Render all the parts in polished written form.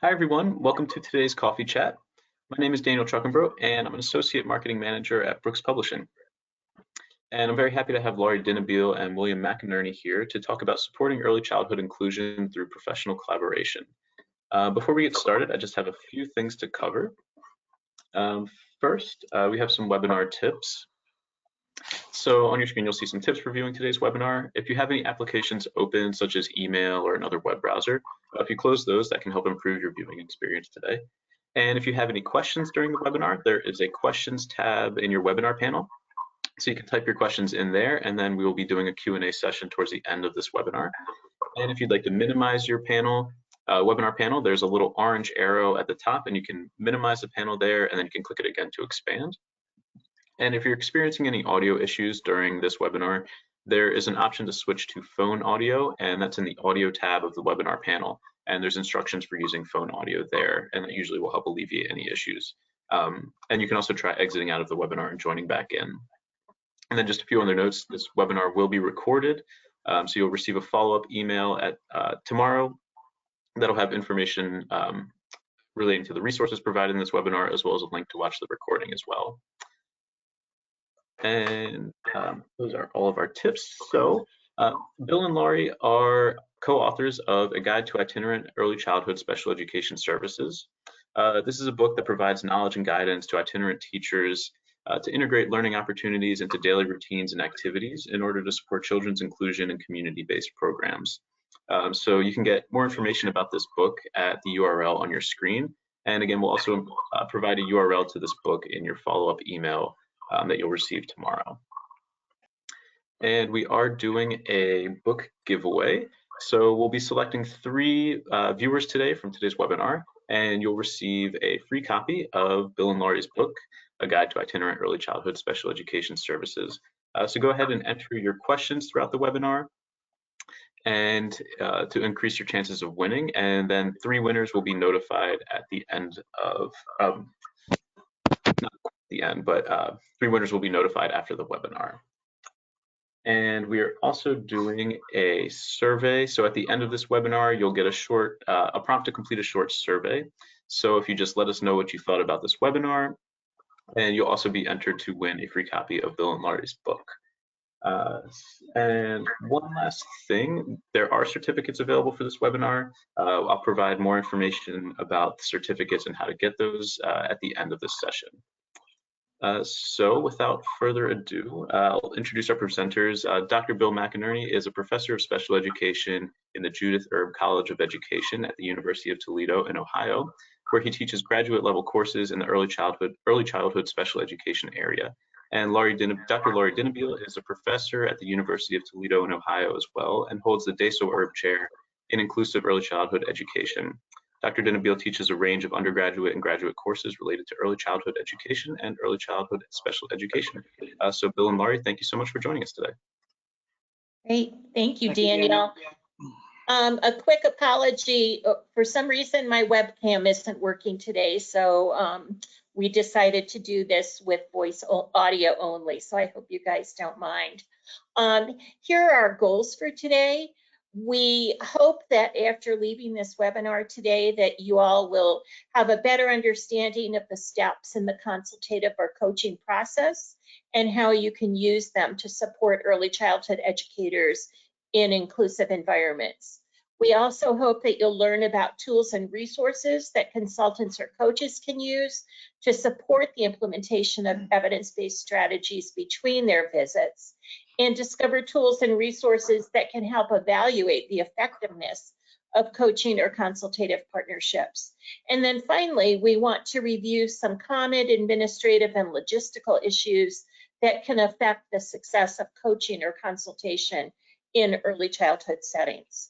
Hi, everyone. Welcome to today's coffee chat. My name is Daniel Truckenbrough, and I'm an associate marketing manager at Brooks Publishing. And I'm very happy to have Laurie Dinnebeil and William McInerney here to talk about supporting early childhood inclusion through professional collaboration. Before we get started, I just have a few things to cover. First, we have some webinar tips. So on your screen, you'll see some tips for viewing today's webinar. If you have any applications open, such as email or another web browser, if you close those, that can help improve your viewing experience today. And if you have any questions during the webinar, there is a questions tab in your webinar panel. So you can type your questions in there, and then we will be doing a Q&A session towards the end of this webinar. And if you'd like to minimize your panel, webinar panel, there's a little orange arrow at the top, and you can minimize the panel there, and then you can click it again to expand. And if you're experiencing any audio issues during this webinar, there is an option to switch to phone audio, and that's in the audio tab of the webinar panel. And there's instructions for using phone audio there, and that usually will help alleviate any issues. And you can also try exiting out of the webinar and joining back in. And then just a few other notes, this webinar will be recorded. So you'll receive a follow-up email at tomorrow that'll have information relating to the resources provided in this webinar, as well as a link to watch the recording as well. And those are all of our tips. So Bill and Laurie are co-authors of A Guide to Itinerant Early Childhood Special Education Services. This is a book that provides knowledge and guidance to itinerant teachers to integrate learning opportunities into daily routines and activities in order to support children's inclusion in community-based programs. So you can get more information about this book at the URL on your screen. And again, we'll also provide a URL to this book in your follow-up email that you'll receive tomorrow. And we are doing a book giveaway. So we'll be selecting 3 viewers today from today's webinar, and you'll receive a free copy of Bill and Laurie's book, A Guide to Itinerant Early Childhood Special Education Services. So go ahead and enter your questions throughout the webinar and to increase your chances of winning. And then 3 winners will be notified at the end of, not the end, but 3 winners will be notified after the webinar. And we are also doing a survey. So at the end of this webinar, you'll get a prompt to complete a short survey. So if you just let us know what you thought about this webinar, and you'll also be entered to win a free copy of Bill and Laurie's book. And one last thing, there are certificates available for this webinar. I'll provide more information about the certificates and how to get those at the end of this session. So without further ado, I'll introduce our presenters. Dr. Bill McInerney is a professor of special education in the Judith Erb College of Education at the University of Toledo in Ohio, where he teaches graduate level courses in the early childhood special education area. And Dr. Laurie Dinnebeil is a professor at the University of Toledo in Ohio as well, and holds the Deso Erb Chair in Inclusive Early Childhood Education. Dr. Dinnebeil teaches a range of undergraduate and graduate courses related to early childhood education and early childhood special education. So Bill and Laurie, thank you so much for joining us today. Great, thank you, Daniel. A quick apology, for some reason my webcam isn't working today, so we decided to do this with voice audio only, so I hope you guys don't mind. Here are our goals for today. We hope that after leaving this webinar today that you all will have a better understanding of the steps in the consultative or coaching process and how you can use them to support early childhood educators in inclusive environments. We also hope that you'll learn about tools and resources that consultants or coaches can use to support the implementation of evidence-based strategies between their visits, and discover tools and resources that can help evaluate the effectiveness of coaching or consultative partnerships. And then finally, we want to review some common administrative and logistical issues that can affect the success of coaching or consultation in early childhood settings.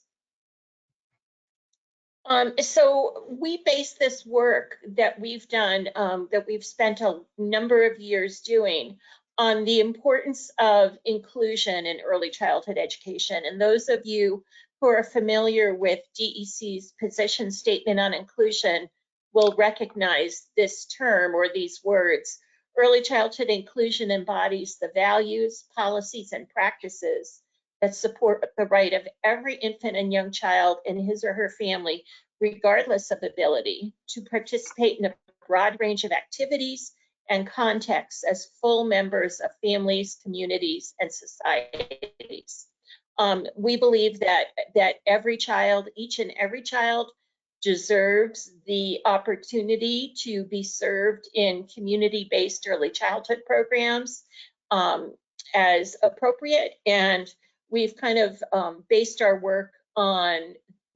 So we base this work that we've done, that we've spent a number of years doing, on the importance of inclusion in early childhood education. And those of you who are familiar with DEC's position statement on inclusion will recognize this term or these words. Early childhood inclusion embodies the values, policies, and practices that support the right of every infant and young child and his or her family, regardless of ability, to participate in a broad range of activities and contexts as full members of families, communities, and societies. We believe that every child, each and every child, deserves the opportunity to be served in community-based early childhood programs as appropriate. And we've kind of based our work on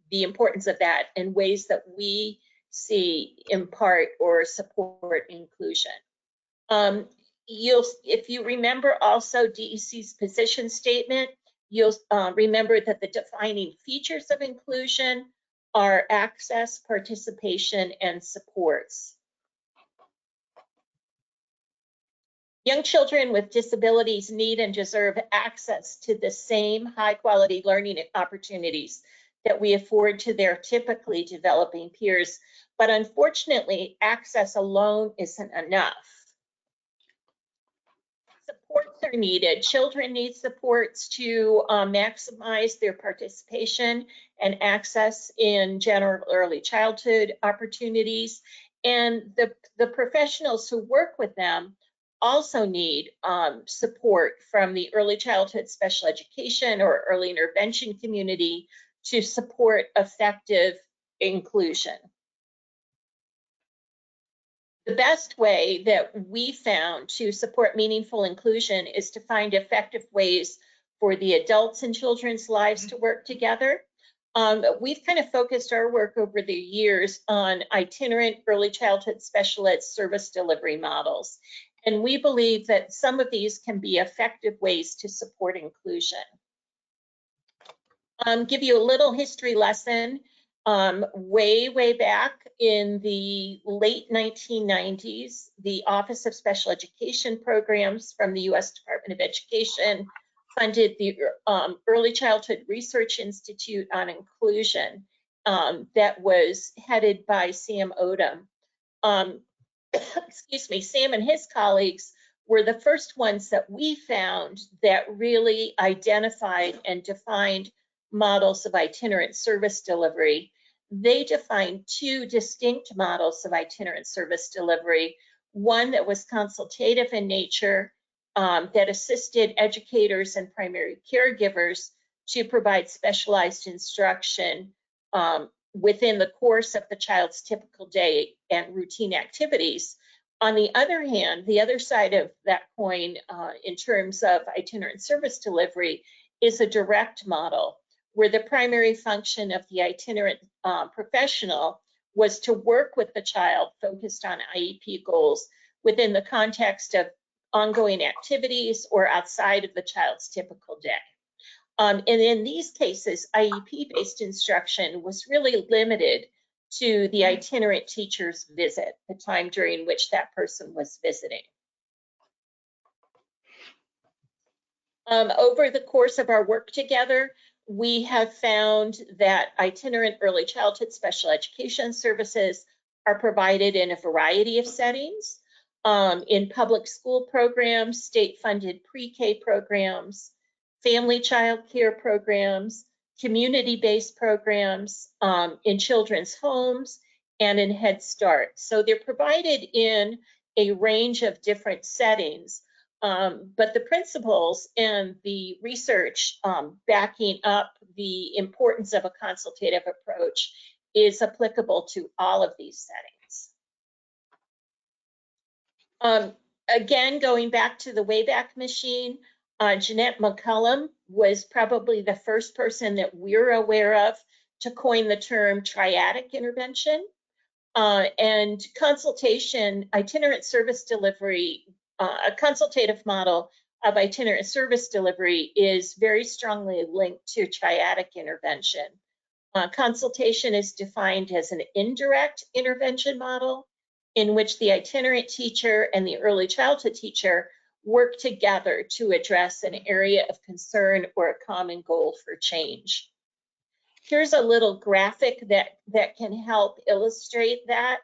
the importance of that in ways that we see impart or support inclusion. If you remember also DEC's position statement, you'll remember that the defining features of inclusion are access, participation, and supports. Young children with disabilities need and deserve access to the same high-quality learning opportunities that we afford to their typically developing peers, but unfortunately, access alone isn't enough. Supports are needed. Children need supports to maximize their participation and access in general early childhood opportunities. And the professionals who work with them also need support from the early childhood special education or early intervention community to support effective inclusion. The best way that we found to support meaningful inclusion is to find effective ways for the adults in children's lives to work together. We've kind of focused our work over the years on itinerant early childhood special ed service delivery models. And we believe that some of these can be effective ways to support inclusion. Give you a little history lesson. Way back in the late 1990s, the Office of Special Education Programs from the U.S. Department of Education funded the Early Childhood Research Institute on Inclusion that was headed by Sam Odom. Excuse me, Sam and his colleagues were the first ones that we found that really identified and defined models of itinerant service delivery. They defined two distinct models of itinerant service delivery, one that was consultative in nature, that assisted educators and primary caregivers to provide specialized instruction within the course of the child's typical day and routine activities. On the other hand, the other side of that coin in terms of itinerant service delivery is a direct model, where the primary function of the itinerant professional was to work with the child focused on IEP goals within the context of ongoing activities or outside of the child's typical day. And in these cases, IEP-based instruction was really limited to the itinerant teacher's visit, the time during which that person was visiting. Over the course of our work together, we have found that itinerant early childhood special education services are provided in a variety of settings, in public school programs, state-funded pre-K programs, family child care programs, community-based programs, in children's homes, and in Head Start. So they're provided in a range of different settings. But the principles and the research backing up the importance of a consultative approach is applicable to all of these settings. Again, going back to the Wayback Machine, Jeanette McCullum was probably the first person that we're aware of to coin the term triadic intervention. And consultation, itinerant service delivery, a consultative model of itinerant service delivery is very strongly linked to triadic intervention. Consultation is defined as an indirect intervention model in which the itinerant teacher and the early childhood teacher work together to address an area of concern or a common goal for change. Here's a little graphic that can help illustrate that.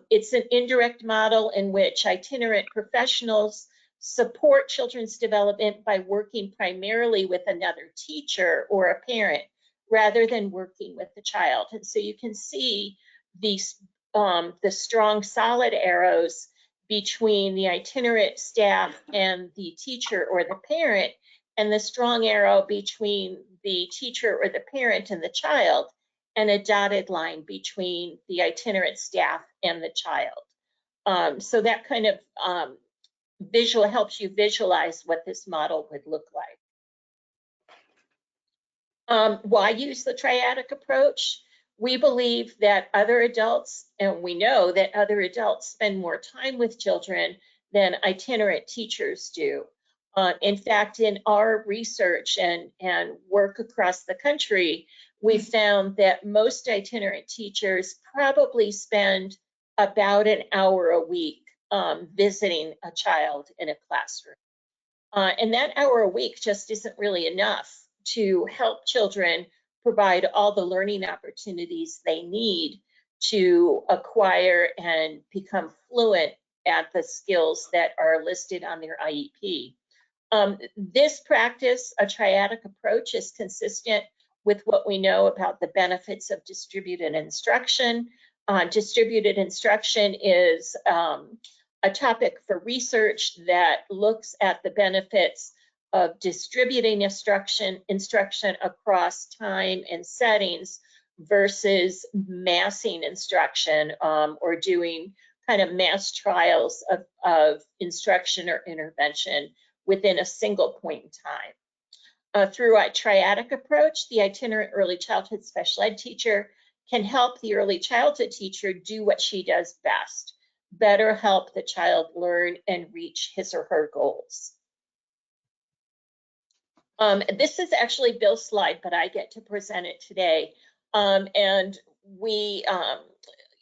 It's an indirect model in which itinerant professionals support children's development by working primarily with another teacher or a parent rather than working with the child. And so you can see these the strong solid arrows between the itinerant staff and the teacher or the parent, and the strong arrow between the teacher or the parent and the child, and a dotted line between the itinerant staff and the child. So that kind of helps you visualize what this model would look like. Why use the triadic approach? We believe that other adults, and we know that other adults spend more time with children than itinerant teachers do. In fact, in our research and work across the country, we found that most itinerant teachers probably spend about an hour a week visiting a child in a classroom. And that hour a week just isn't really enough to help children provide all the learning opportunities they need to acquire and become fluent at the skills that are listed on their IEP. This practice, a triadic approach, is consistent with what we know about the benefits of distributed instruction. Distributed instruction is a topic for research that looks at the benefits of distributing instruction across time and settings versus massing instruction or doing kind of mass trials of instruction or intervention within a single point in time. Through a triadic approach, the itinerant early childhood special ed teacher can help the early childhood teacher do what she does best, better help the child learn and reach his or her goals. This is actually Bill's slide, but I get to present it today. And we,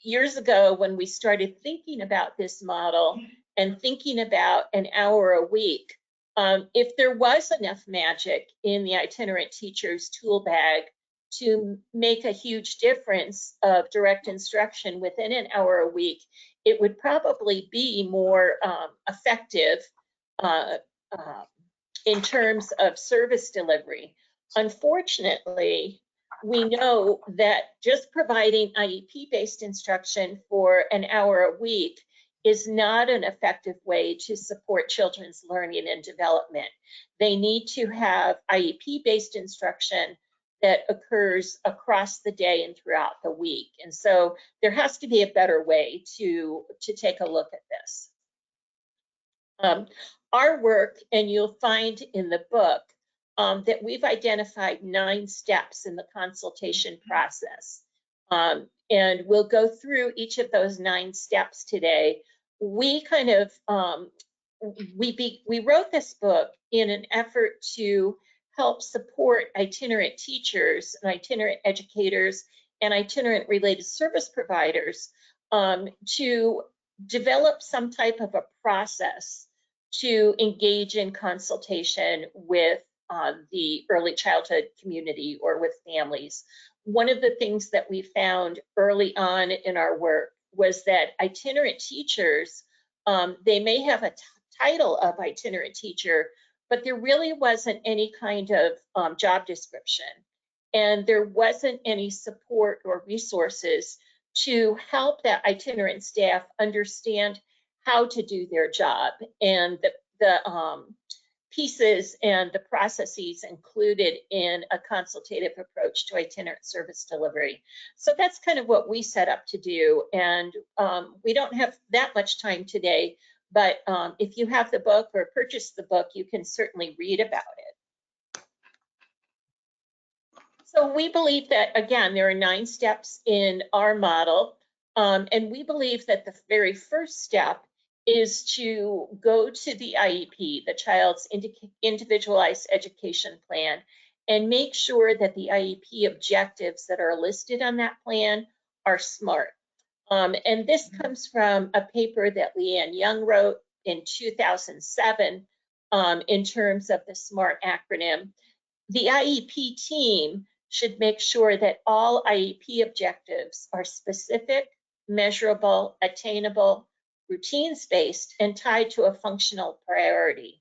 years ago, when we started thinking about this model and thinking about an hour a week, if there was enough magic in the itinerant teacher's tool bag to make a huge difference of direct instruction within an hour a week, it would probably be more effective in terms of service delivery. Unfortunately, we know that just providing IEP-based instruction for an hour a week is not an effective way to support children's learning and development. They need to have IEP-based instruction that occurs across the day and throughout the week. And so there has to be a better way to take a look at this. Our work, and you'll find in the book, that we've identified 9 steps in the consultation process. And we'll go through each of those 9 steps today. We kind of, we wrote this book in an effort to help support itinerant teachers and itinerant educators and itinerant related service providers to develop some type of a process to engage in consultation with the early childhood community or with families. One of the things that we found early on in our work was that itinerant teachers, they may have a title of itinerant teacher, but there really wasn't any kind of job description. And there wasn't any support or resources to help that itinerant staff understand how to do their job and the pieces and the processes included in a consultative approach to itinerant service delivery. So that's kind of what we set up to do. And we don't have that much time today, but if you have the book or purchase the book, you can certainly read about it. So we believe that, again, there are 9 steps in our model. And we believe that the very first step is to go to the IEP, the child's individualized education plan, and make sure that the IEP objectives that are listed on that plan are SMART. And this comes from a paper that Leanne Young wrote in 2007 in terms of the SMART acronym. The IEP team should make sure that all IEP objectives are specific, measurable, attainable, routines-based and tied to a functional priority.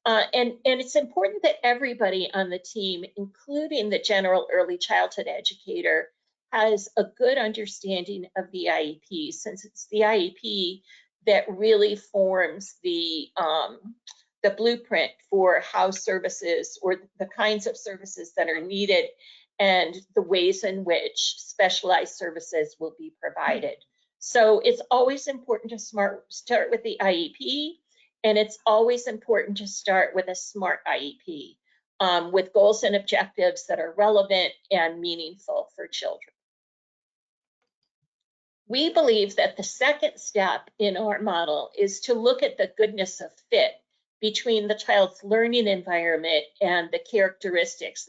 And it's important that everybody on the team, including the general early childhood educator, has a good understanding of the IEP, since it's the IEP that really forms the blueprint for how services or the kinds of services that are needed and the ways in which specialized services will be provided. So it's always important to start with the IEP, and it's always important to start with a SMART IEP with goals and objectives that are relevant and meaningful for children. We believe that the second step in our model is to look at the goodness of fit between the child's learning environment and the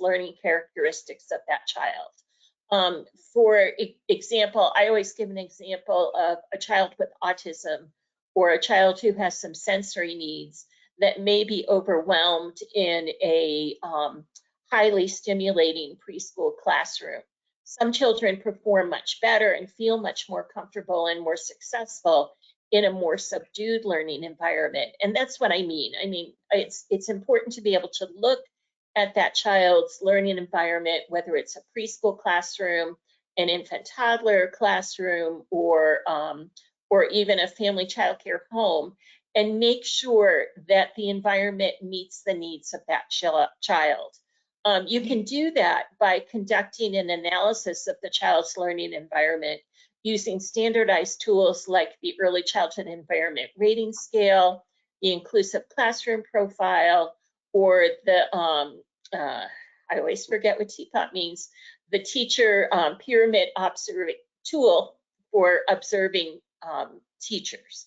learning characteristics of that child. For example, I always give an example of a child with autism or a child who has some sensory needs that may be overwhelmed in a highly stimulating preschool classroom. Some children perform much better and feel much more comfortable and more successful in a more subdued learning environment. And that's what I mean. I mean, it's important to be able to look at that child's learning environment, whether it's a preschool classroom, an infant toddler classroom, or even a family childcare home, and make sure that the environment meets the needs of that child. You can do that by conducting an analysis of the child's learning environment using standardized tools like the Early Childhood Environment Rating Scale, the Inclusive Classroom Profile, or the, I always forget what TPOP means, the Teacher Pyramid Tool for observing teachers.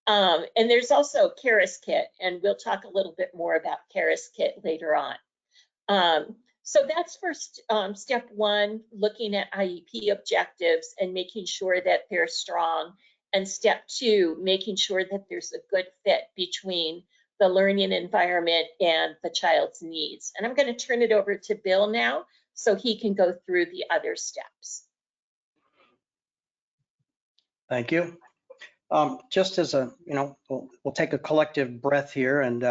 And there's also CARES Kit, and we'll talk a little bit more about CARES Kit later on. So that's for step one, looking at IEP objectives and making sure that they're strong. And step two, making sure that there's a good fit between the learning environment and the child's needs. And I'm going to turn it over to Bill now so he can go through the other steps. Thank you. Just as a, we'll take a collective breath here, and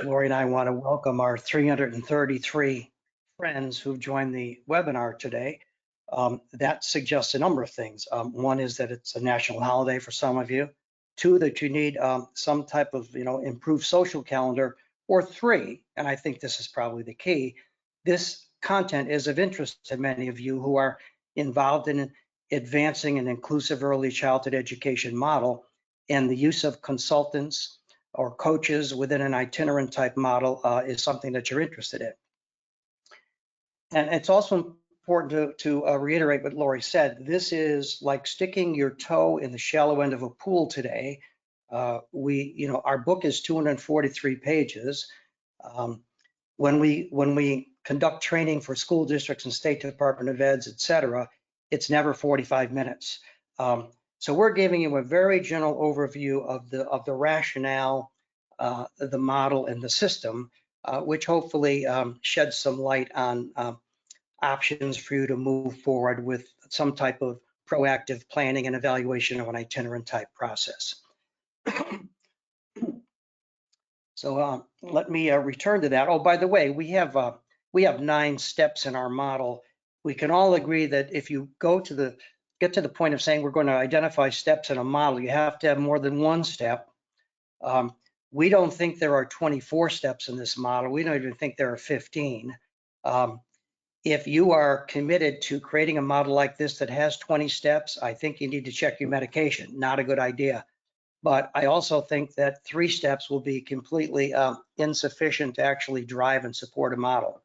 Laurie and I want to welcome our 333 friends who've joined the webinar today. That suggests a number of things. One is that it's a national holiday for some of you. Two, that you need some type of, improved social calendar. Or three, and I think this is probably the key, this content is of interest to many of you who are involved in advancing an inclusive early childhood education model, and the use of consultants or coaches within an itinerant type model is something that you're interested in. And it's also important to reiterate what Laurie said. This is like sticking your toe in the shallow end of a pool today. Our book is 243 pages. When we conduct training for school districts and State Department of Eds, et cetera, it's never 45 minutes. So we're giving you a very general overview of the rationale, the model, and the system, which hopefully sheds some light on options for you to move forward with some type of proactive planning and evaluation of an itinerant type process. So let me return to that. Oh, by the way, we have 9 steps in our model. We can all agree that if you get to the point of saying we're going to identify steps in a model, you have to have more than one step. We don't think there are 24 steps in this model. We don't even think there are 15. If you are committed to creating a model like this that has 20 steps, I think you need to check your medication. Not a good idea. But I also think that 3 steps will be completely insufficient to actually drive and support a model.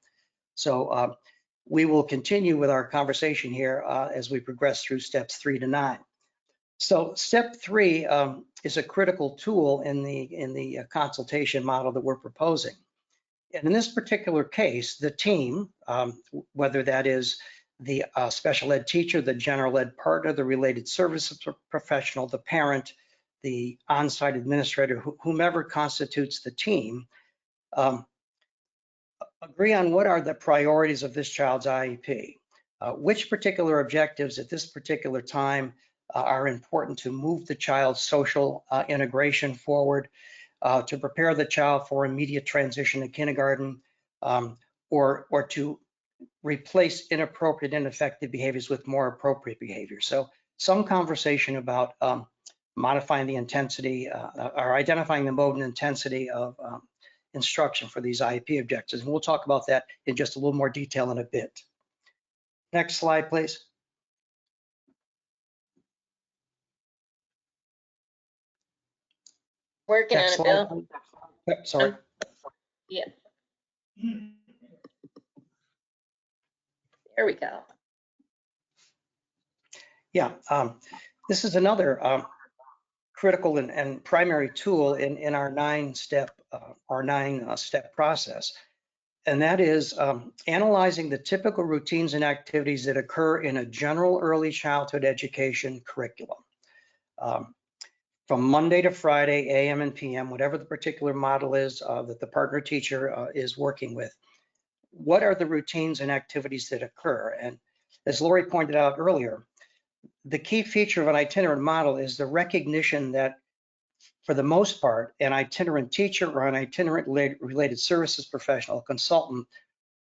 So we will continue with our conversation here as we progress through steps 3 to 9. So step 3 is a critical tool in the consultation model that we're proposing. And in this particular case, the team, whether that is the special ed teacher, the general ed partner, the related services professional, the parent, the on-site administrator, whomever constitutes the team, agree on what are the priorities of this child's IEP, which particular objectives at this particular time are important to move the child's social integration forward, to prepare the child for immediate transition to kindergarten, or to replace inappropriate, ineffective behaviors with more appropriate behaviors. So some conversation about modifying the intensity or identifying the mode and intensity of instruction for these IEP objectives. And we'll talk about that in just a little more detail in a bit. Next slide, please. Working Next on it, slide. Bill. Yep, sorry. Yeah. There we go. Yeah, this is another critical and primary tool in our nine-step process. And that is analyzing the typical routines and activities that occur in a general early childhood education curriculum. From Monday to Friday, AM and PM, whatever the particular model is that the partner teacher is working with. What are the routines and activities that occur? And as Laurie pointed out earlier, the key feature of an itinerant model is the recognition that, for the most part, an itinerant teacher or an itinerant related services professional, consultant,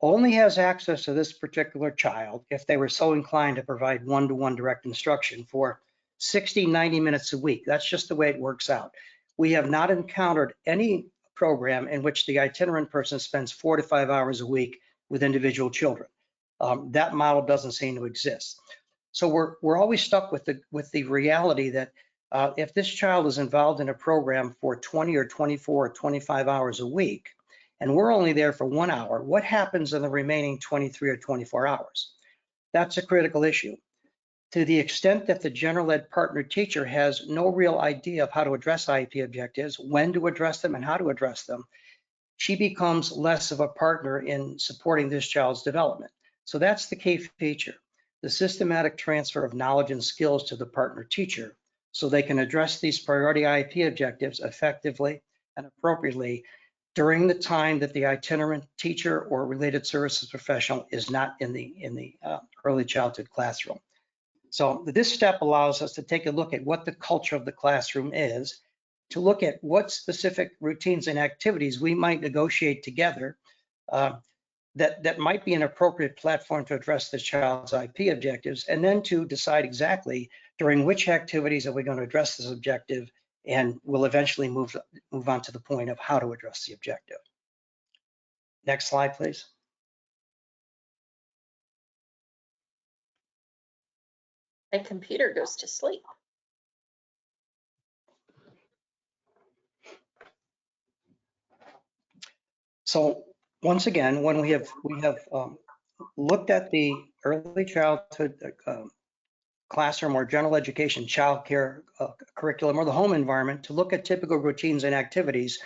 only has access to this particular child if they were so inclined to provide one-to-one direct instruction for 60, 90 minutes a week. That's just the way it works out. We have not encountered any program in which the itinerant person spends 4 to 5 hours a week with individual children. That model doesn't seem to exist. So we're always stuck with the reality that if this child is involved in a program for 20 or 24 or 25 hours a week, and we're only there for 1 hour, what happens in the remaining 23 or 24 hours? That's a critical issue. To the extent that the general ed partner teacher has no real idea of how to address IEP objectives, when to address them, and how to address them, she becomes less of a partner in supporting this child's development. So that's the key feature, the systematic transfer of knowledge and skills to the partner teacher so they can address these priority IEP objectives effectively and appropriately during the time that the itinerant teacher or related services professional is not in the early childhood classroom. So this step allows us to take a look at what the culture of the classroom is, to look at what specific routines and activities we might negotiate together that might be an appropriate platform to address the child's IP objectives, and then to decide exactly during which activities are we going to address this objective, and we'll eventually move on to the point of how to address the objective. Next slide, please. My computer goes to sleep. So once again, when we have looked at the early childhood classroom or general education childcare curriculum or the home environment to look at typical routines and activities,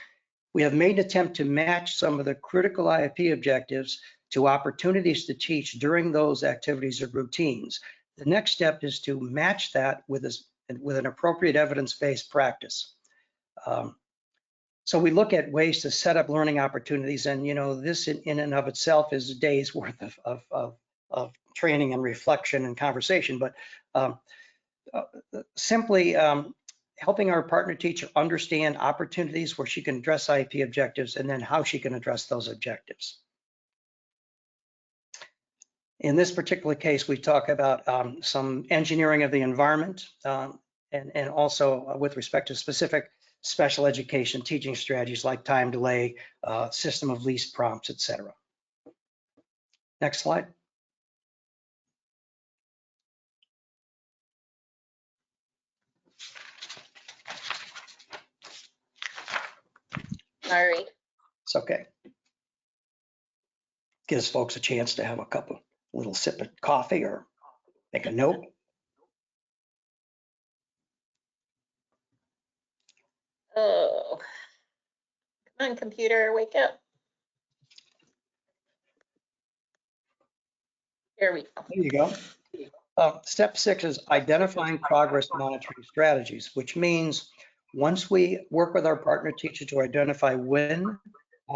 we have made an attempt to match some of the critical IEP objectives to opportunities to teach during those activities or routines. The next step is to match that with an appropriate evidence-based practice. So we look at ways to set up learning opportunities, and this in and of itself is a day's worth of training and reflection and conversation, but simply helping our partner teacher understand opportunities where she can address IEP objectives and then how she can address those objectives. In this particular case, we talk about some engineering of the environment and also with respect to specific special education teaching strategies like time delay, system of least prompts, etc. Next slide. Sorry. It's okay. Gives folks a chance to have a little sip of coffee or make a note. Oh, come on, computer, wake up. There we go. There you go. Step 6 is identifying progress monitoring strategies, which means once we work with our partner teacher to identify when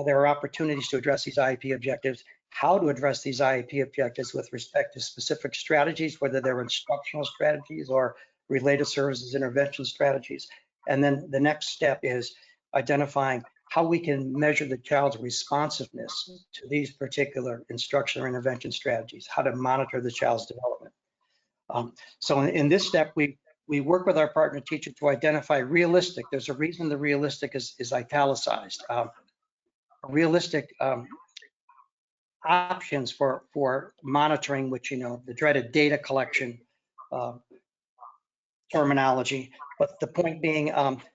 there are opportunities to address these IEP objectives, how to address these IEP objectives with respect to specific strategies, whether they're instructional strategies or related services, intervention strategies. And then the next step is identifying how we can measure the child's responsiveness to these particular instruction or intervention strategies, how to monitor the child's development. So in this step, we work with our partner teacher to identify realistic. There's a reason the realistic is italicized. Realistic options for monitoring, which, the dreaded data collection terminology. But the point being,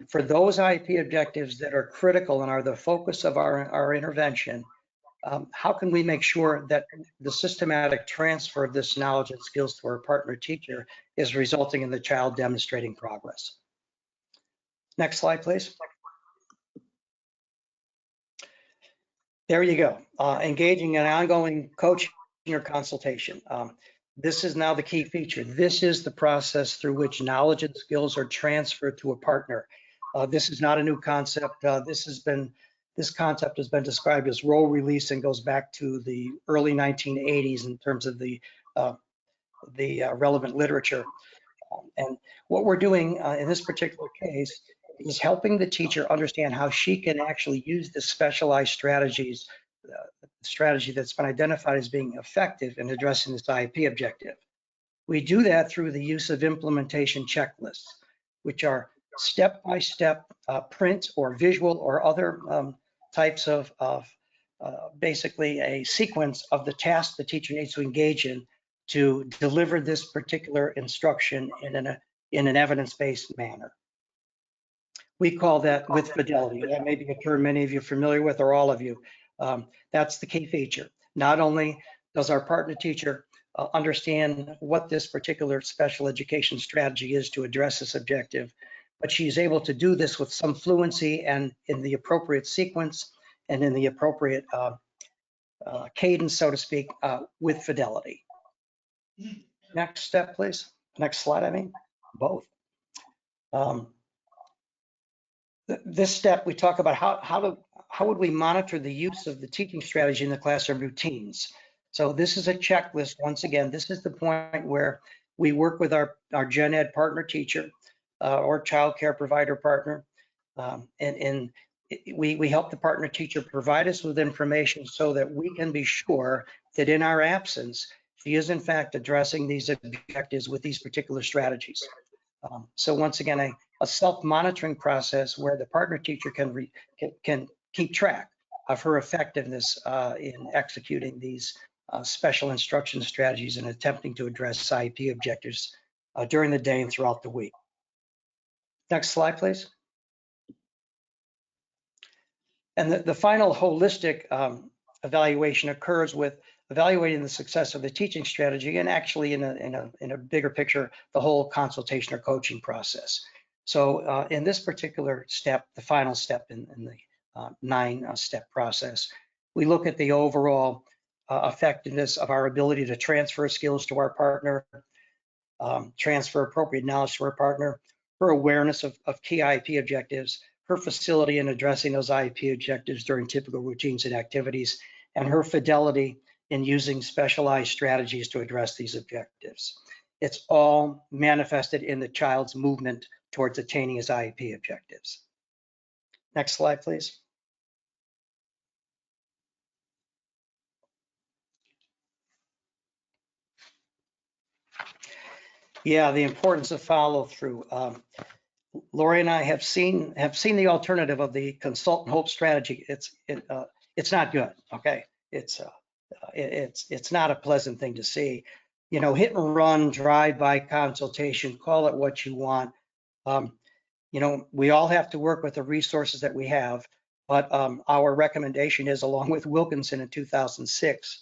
for those IEP objectives that are critical and are the focus of our intervention, how can we make sure that the systematic transfer of this knowledge and skills to our partner teacher is resulting in the child demonstrating progress? Next slide, please. There you go. Engaging in ongoing coaching or consultation. This is now the key feature. This is the process through which knowledge and skills are transferred to a partner. This is not a new concept. This concept has been described as role release and goes back to the early 1980s in terms of the relevant literature. And what we're doing in this particular case is helping the teacher understand how she can actually use the specialized strategies, strategy that's been identified as being effective in addressing this IEP objective. We do that through the use of implementation checklists, which are step-by-step print or visual or other types of basically a sequence of the tasks the teacher needs to engage in to deliver this particular instruction in an evidence-based manner. We call that with Fidelity. That may be a term many of you are familiar with, or all of you. That's the key feature. Not only does our partner teacher understand what this particular special education strategy is to address this objective, but she's able to do this with some fluency and in the appropriate sequence and in the appropriate cadence, so to speak, with Fidelity. Next step, please. Next slide, I mean, both. This step, we talk about how would we monitor the use of the teaching strategy in the classroom routines. So this is a checklist. Once again, this is the point where we work with our gen ed partner teacher or child care provider partner, and we help the partner teacher provide us with information so that we can be sure that in our absence, she is in fact addressing these objectives with these particular strategies. So once again, a self-monitoring process where the partner teacher can keep track of her effectiveness in executing these special instruction strategies and attempting to address IEP objectives during the day and throughout the week. Next slide, please. And the final holistic evaluation occurs with evaluating the success of the teaching strategy and actually in a bigger picture, the whole consultation or coaching process. So in this particular step, the final step in the 9-step process, we look at the overall effectiveness of our ability to transfer skills to our partner, transfer appropriate knowledge to our partner, her awareness of key IEP objectives, her facility in addressing those IEP objectives during typical routines and activities, and her fidelity in using specialized strategies to address these objectives. It's all manifested in the child's movement towards attaining his IEP objectives. Next slide, please. Yeah, the importance of follow through. Laurie and I have seen the alternative of the consult and hope strategy. It's not good. Okay, it's not a pleasant thing to see. You know, hit and run, drive-by consultation, call it what you want. You know, we all have to work with the resources that we have, but our recommendation is, along with Wilkinson in 2006,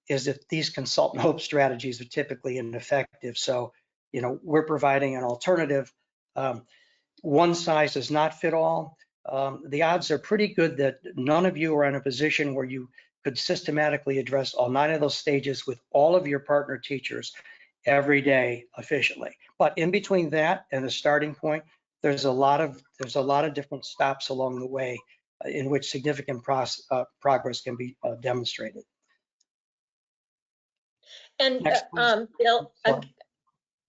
is that these consult and hope strategies are typically ineffective. So, you know, we're providing an alternative. One size does not fit all. The odds are pretty good that none of you are in a position where you could systematically address all 9 of those stages with all of your partner teachers every day efficiently. But in between that and the starting point, there's a lot of different stops along the way in which significant progress can be demonstrated. And Bill, I'm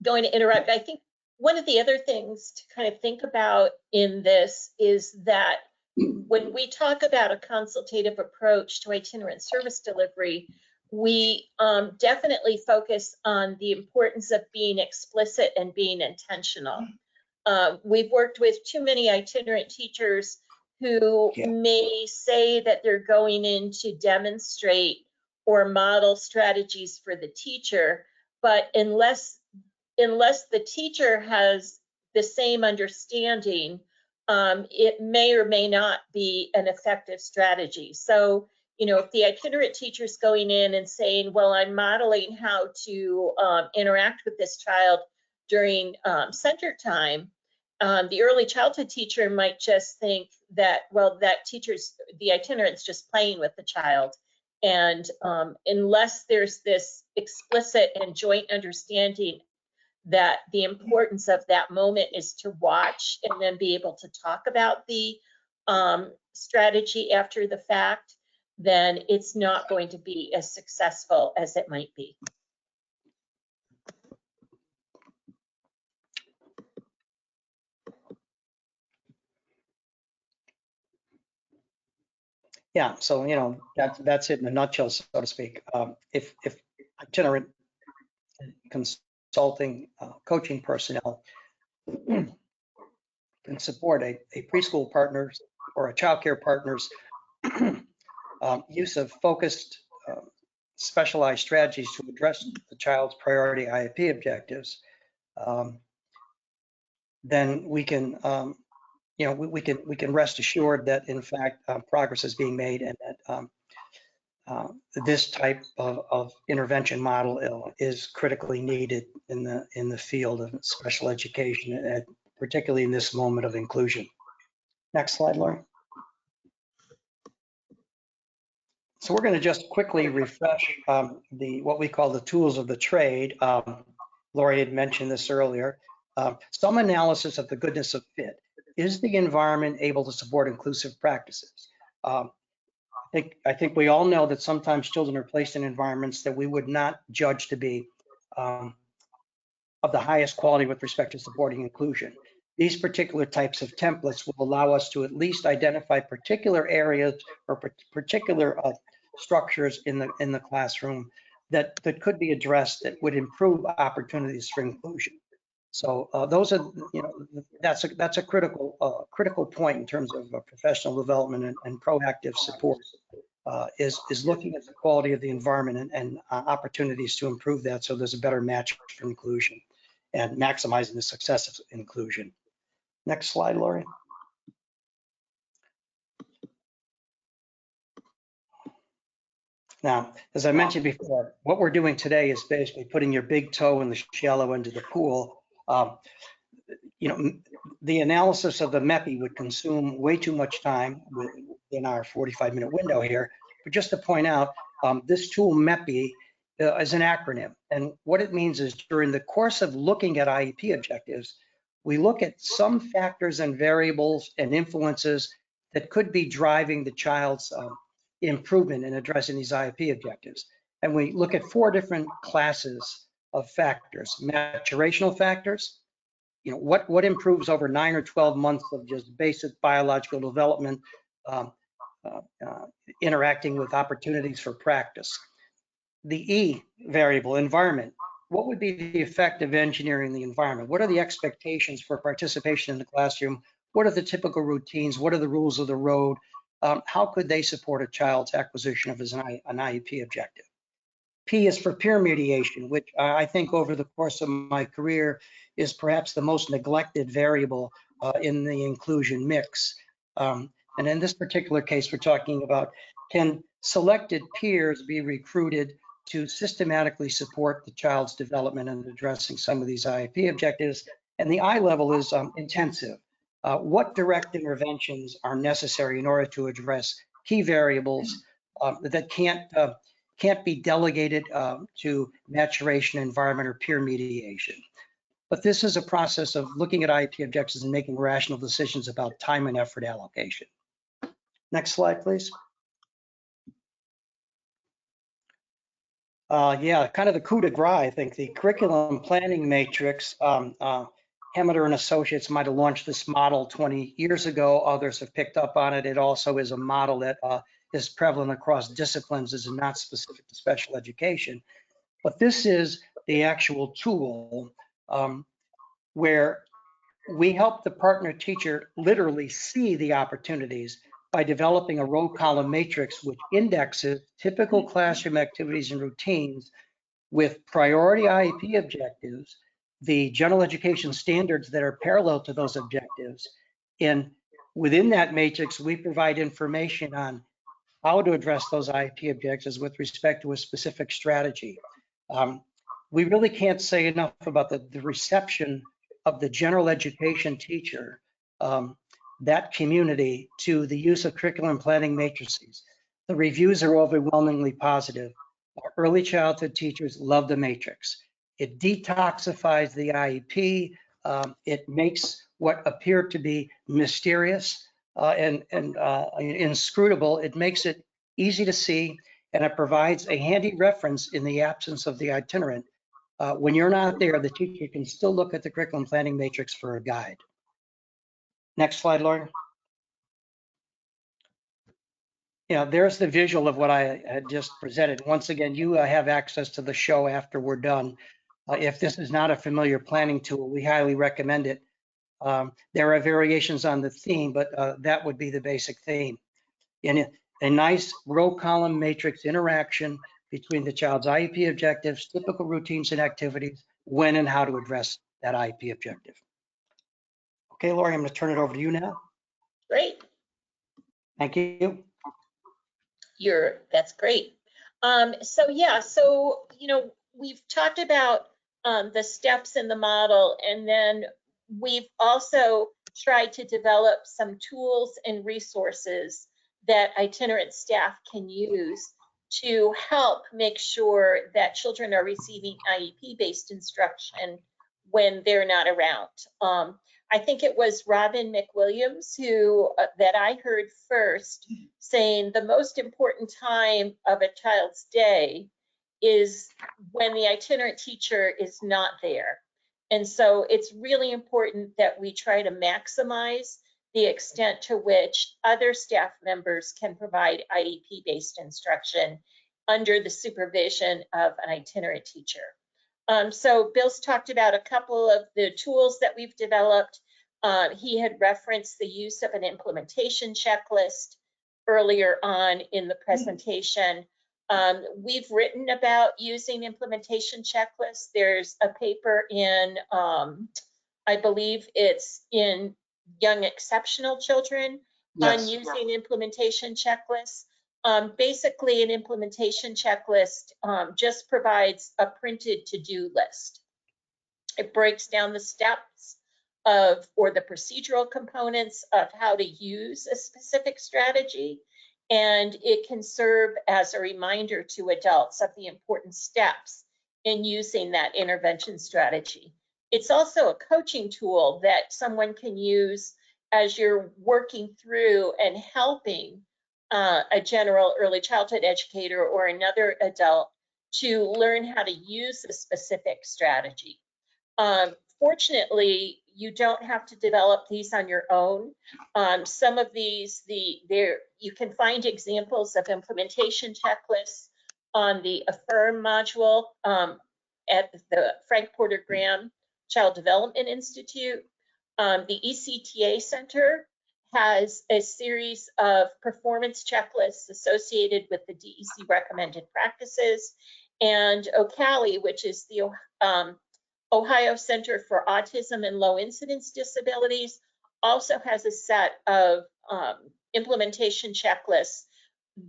going to interrupt. I think one of the other things to kind of think about in this is that when we talk about a consultative approach to itinerant service delivery, we definitely focus on the importance of being explicit and being intentional. We've worked with too many itinerant teachers who may say that they're going in to demonstrate or model strategies for the teacher, but unless the teacher has the same understanding, it may or may not be an effective strategy. So, you know, if the itinerant teacher is going in and saying, well, I'm modeling how to interact with this child during center time, the early childhood teacher might just think that, well, the itinerant's just playing with the child. And unless there's this explicit and joint understanding that the importance of that moment is to watch and then be able to talk about the strategy after the fact, then it's not going to be as successful as it might be. Yeah, so, you know, that's it in a nutshell, so to speak. If itinerant consulting coaching personnel can support a preschool partner's or a childcare partner's use of focused, specialized strategies to address the child's priority IEP objectives, then we can, you know, we can rest assured that in fact progress is being made, and that this type of intervention model is critically needed in the field of special education, particularly in this moment of inclusion. Next slide, Laurie. So we're going to just quickly refresh what we call the tools of the trade. Laurie had mentioned this earlier. Some analysis of the goodness of fit. Is the environment able to support inclusive practices? I think we all know that sometimes children are placed in environments that we would not judge to be of the highest quality with respect to supporting inclusion. These particular types of templates will allow us to at least identify particular areas or particular structures in the classroom that could be addressed that would improve opportunities for inclusion. So those are, you know, that's a critical point in terms of professional development and proactive support. Is looking at the quality of the environment and opportunities to improve that, so there's a better match for inclusion and maximizing the success of inclusion. Next slide, Laurie. Now, as I mentioned before, what we're doing today is basically putting your big toe in the shallow end of the pool. You know, the analysis of the MEPI would consume way too much time within our 45-minute window here. But just to point out, this tool MEPI is an acronym. And what it means is during the course of looking at IEP objectives, we look at some factors and variables and influences that could be driving the child's improvement in addressing these IEP objectives. And we look at 4 different classes of factors. Maturational factors, you know, what improves over 9 or 12 months of just basic biological development, interacting with opportunities for practice. The E variable, environment. What would be the effect of engineering the environment? What are the expectations for participation in the classroom? What are the typical routines? What are the rules of the road? How could they support a child's acquisition of an IEP objective? P is for peer mediation, which I think over the course of my career is perhaps the most neglected variable in the inclusion mix. And in this particular case, we're talking about, can selected peers be recruited to systematically support the child's development and addressing some of these IEP objectives? And the I level is intensive. What direct interventions are necessary in order to address key variables that can't be delegated to maturation, environment, or peer mediation? But this is a process of looking at IEP objectives and making rational decisions about time and effort allocation. Next slide, please. Yeah, kind of the coup de grace, I think, the curriculum planning matrix Hamilton and Associates might have launched this model 20 years ago. Others have picked up on it. It also is a model that is prevalent across disciplines, is not specific to special education. But this is the actual tool where we help the partner teacher literally see the opportunities by developing a row column matrix which indexes typical classroom activities and routines with priority IEP objectives, the general education standards that are parallel to those objectives. And within that matrix, we provide information on how to address those IEP objectives with respect to a specific strategy. We really can't say enough about the reception of the general education teacher, that community, to the use of curriculum planning matrices. The reviews are overwhelmingly positive. Our early childhood teachers love the matrix. It detoxifies the IEP. It makes what appear to be mysterious and inscrutable. It makes it easy to see, and it provides a handy reference in the absence of the itinerant. When you're not there, the teacher can still look at the curriculum planning matrix for a guide. Next slide, Lauren. There's the visual of what I had just presented. Once again, you have access to the show after we're done. If this is not a familiar planning tool, we highly recommend it. There are variations on the theme, but that would be the basic theme. In a nice row column matrix interaction between the child's IEP objectives, typical routines and activities, when and how to address that IEP objective. Okay, Laurie, I'm going to turn it over to you now. Great. Thank you. That's great. We've talked about the steps in the model, and then we've also tried to develop some tools and resources that itinerant staff can use to help make sure that children are receiving IEP-based instruction when they're not around. I think it was Robin McWilliams that I heard first saying the most important time of a child's day is when the itinerant teacher is not there. And so it's really important that we try to maximize the extent to which other staff members can provide IEP-based instruction under the supervision of an itinerant teacher. So Bill's talked about a couple of the tools that we've developed. He had referenced the use of an implementation checklist earlier on in the presentation. We've written about using implementation checklists. There's a paper in, I believe it's in Young Exceptional Children, yes, on using implementation checklists. Basically, an implementation checklist just provides a printed to-do list. It breaks down the steps or the procedural components of how to use a specific strategy, and it can serve as a reminder to adults of the important steps in using that intervention strategy. It's also a coaching tool that someone can use as you're working through and helping a general early childhood educator or another adult to learn how to use a specific strategy. Fortunately, you don't have to develop these on your own. Some of these, you can find examples of implementation checklists on the Affirm module at the Frank Porter Graham Child Development Institute. The ECTA Center has a series of performance checklists associated with the DEC recommended practices, and OCALI, which is the Ohio Center for Autism and Low Incidence Disabilities, also has a set of implementation checklists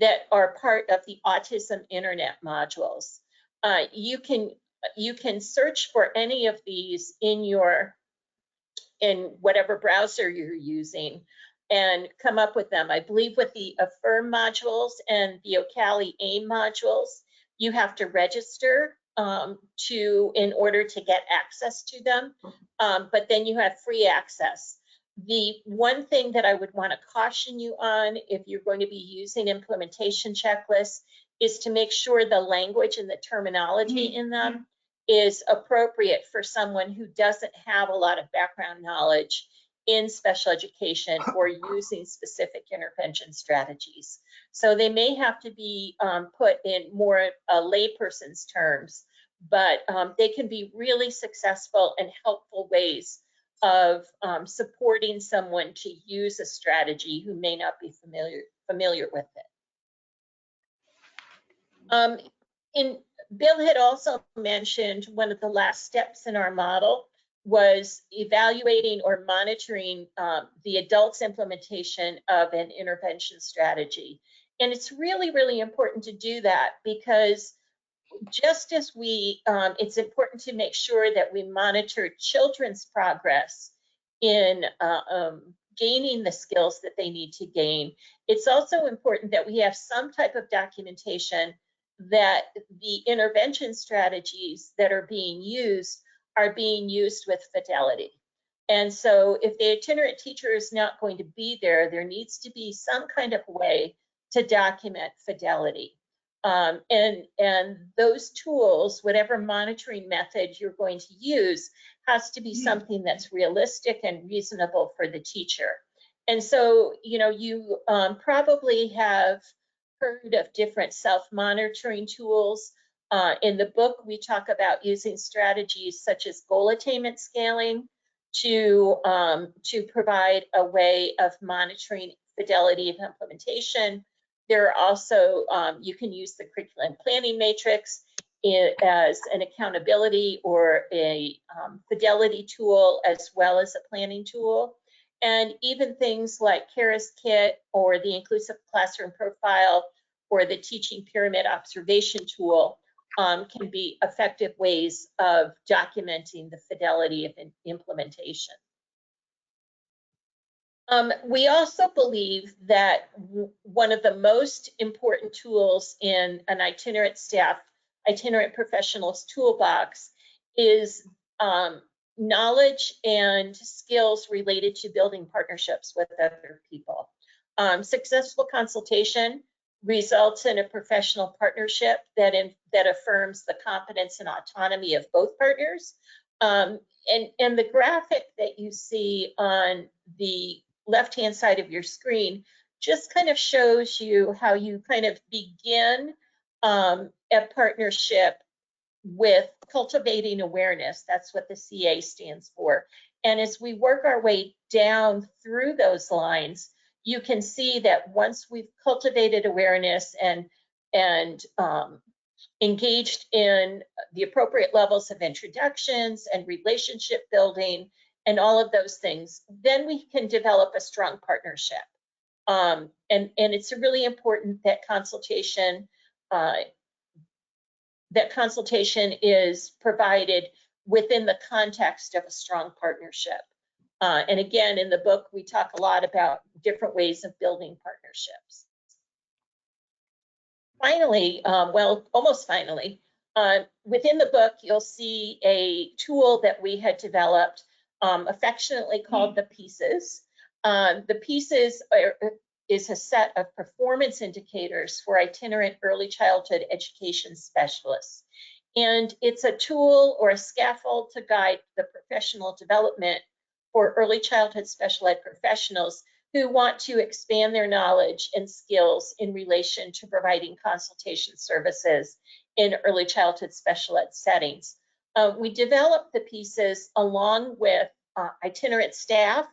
that are part of the Autism Internet modules. You can search for any of these in whatever browser you're using and come up with them. I believe with the Affirm modules and the OCALI AIM modules, you have to register in order to get access to them, but then you have free access. The one thing that I would want to caution you on if you're going to be using implementation checklists is to make sure the language and the terminology in them is appropriate for someone who doesn't have a lot of background knowledge in special education or using specific intervention strategies. So they may have to be put in more layperson's terms, but they can be really successful and helpful ways of supporting someone to use a strategy who may not be familiar with it. Bill had also mentioned one of the last steps in our model was evaluating or monitoring the adult's implementation of an intervention strategy. And it's really, really important to do that, because just as it's important to make sure that we monitor children's progress in gaining the skills that they need to gain, it's also important that we have some type of documentation that the intervention strategies that are being used with fidelity. And so if the itinerant teacher is not going to be there, there needs to be some kind of way to document fidelity. And those tools, whatever monitoring method you're going to use, has to be something that's realistic and reasonable for the teacher. And so, you probably have heard of different self-monitoring tools. In the book, we talk about using strategies such as goal attainment scaling to provide a way of monitoring fidelity of implementation. There are also, you can use the curriculum planning matrix as an accountability or a fidelity tool, as well as a planning tool. And even things like Kara's Kit or the Inclusive Classroom Profile or the Teaching Pyramid Observation Tool can be effective ways of documenting the fidelity of implementation. We also believe that one of the most important tools in an itinerant professional's toolbox is knowledge and skills related to building partnerships with other people. Successful consultation results in a professional partnership that affirms the competence and autonomy of both partners. And the graphic that you see on the left-hand side of your screen just kind of shows you how you kind of begin a partnership with cultivating awareness. That's what the CA stands for. And as we work our way down through those lines, you can see that once we've cultivated awareness and engaged in the appropriate levels of introductions and relationship building and all of those things, then we can develop a strong partnership. And it's really important that consultation is provided within the context of a strong partnership. And again, in the book, we talk a lot about different ways of building partnerships. Finally, well, almost finally, within the book, you'll see a tool that we had developed affectionately called the Pieces. The Pieces is a set of performance indicators for itinerant early childhood education specialists. And it's a tool or a scaffold to guide the professional development for early childhood special ed professionals who want to expand their knowledge and skills in relation to providing consultation services in early childhood special ed settings. We developed the Pieces along with itinerant staff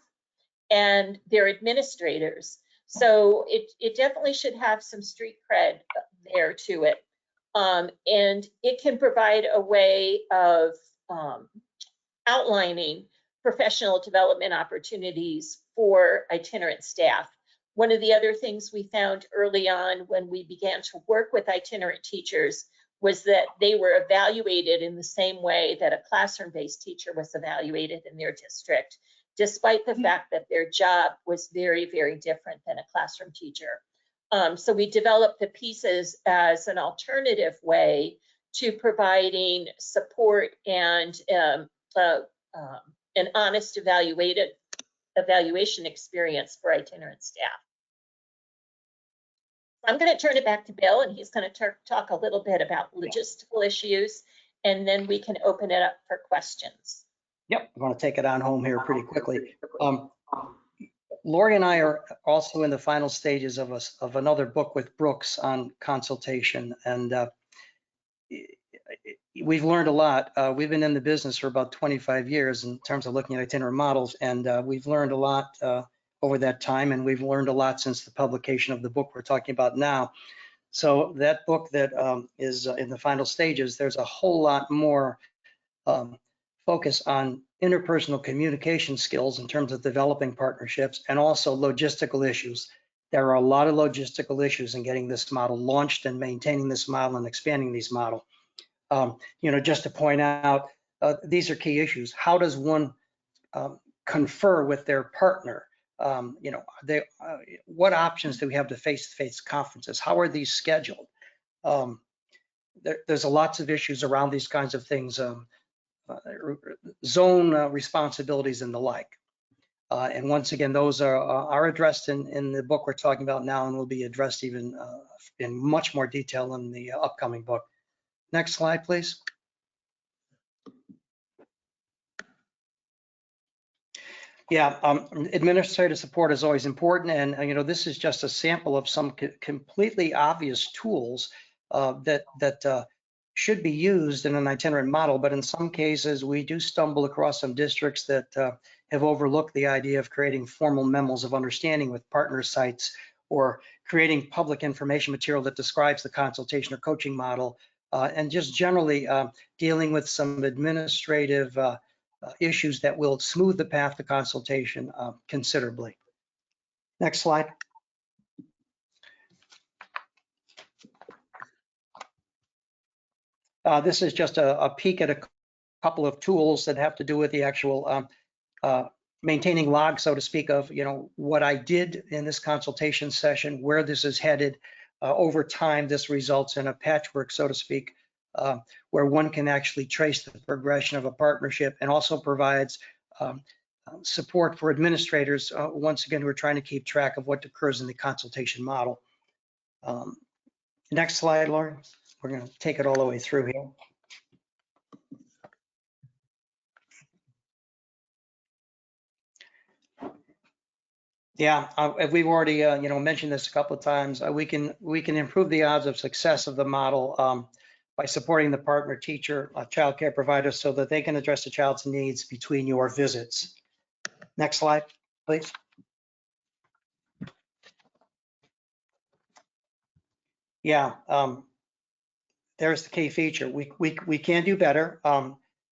and their administrators. So it definitely should have some street cred there to it. And it can provide a way of outlining professional development opportunities for itinerant staff. One of the other things we found early on when we began to work with itinerant teachers was that they were evaluated in the same way that a classroom-based teacher was evaluated in their district, despite the fact that their job was very, very different than a classroom teacher. So we developed the Pieces as an alternative way to providing support and an honest evaluation experience for itinerant staff. I'm going to turn it back to Bill, and he's going to talk a little bit about logistical issues and then we can open it up for questions. Yep, I'm going to take it on home here pretty quickly. Laurie and I are also in the final stages of another book with Brooks on consultation, and we've learned a lot. We've been in the business for about 25 years in terms of looking at itinerant models, and we've learned a lot over that time, and we've learned a lot since the publication of the book we're talking about now. So that book that is in the final stages, there's a whole lot more focus on interpersonal communication skills in terms of developing partnerships, and also logistical issues. There are a lot of logistical issues in getting this model launched and maintaining this model and expanding these model. Just to point out, these are key issues. How does one confer with their partner? What options do we have to face-to-face conferences? How are these scheduled? There's lots of issues around these kinds of things, zone responsibilities and the like. And once again, those are addressed in the book we're talking about now, and will be addressed even in much more detail in the upcoming book. Next slide, please. Yeah, administrative support is always important, and this is just a sample of some completely obvious tools that should be used in an itinerant model, but in some cases we do stumble across some districts that have overlooked the idea of creating formal memos of understanding with partner sites, or creating public information material that describes the consultation or coaching model, and just generally dealing with some administrative issues that will smooth the path to consultation considerably. Next slide. This is just a peek at a couple of tools that have to do with the actual maintaining logs, so to speak, of what I did in this consultation session, where this is headed. Over time, this results in a patchwork, so to speak, where one can actually trace the progression of a partnership, and also provides support for administrators, once again, who are trying to keep track of what occurs in the consultation model. Next slide, Laurie. We're going to take it all the way through here. Yeah, we've already mentioned this a couple of times. We can improve the odds of success of the model by supporting the partner, teacher, child care provider, so that they can address the child's needs between your visits. Next slide, please. Yeah, there's the key feature. We can do better.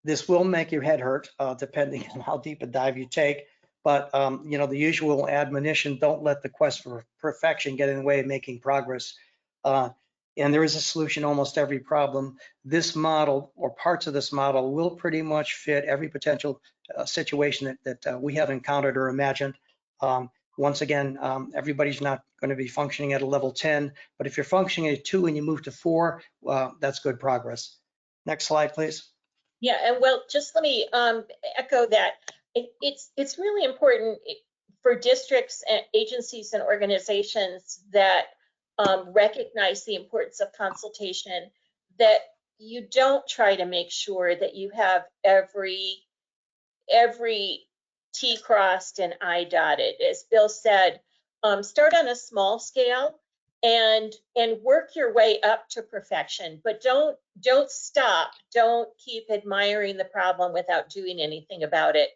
This will make your head hurt, depending on how deep a dive you take. But the usual admonition: don't let the quest for perfection get in the way of making progress. And there is a solution to almost every problem. This model, or parts of this model, will pretty much fit every potential situation that we have encountered or imagined. Once again, everybody's not going to be functioning at a level 10, but if you're functioning at 2 and you move to 4, that's good progress. Next slide, please. Yeah, and well, just let me echo that. It's really important for districts and agencies and organizations that recognize the importance of consultation, that you don't try to make sure that you have every T crossed and I dotted. As Bill said, start on a small scale and work your way up to perfection, but don't stop. Don't keep admiring the problem without doing anything about it.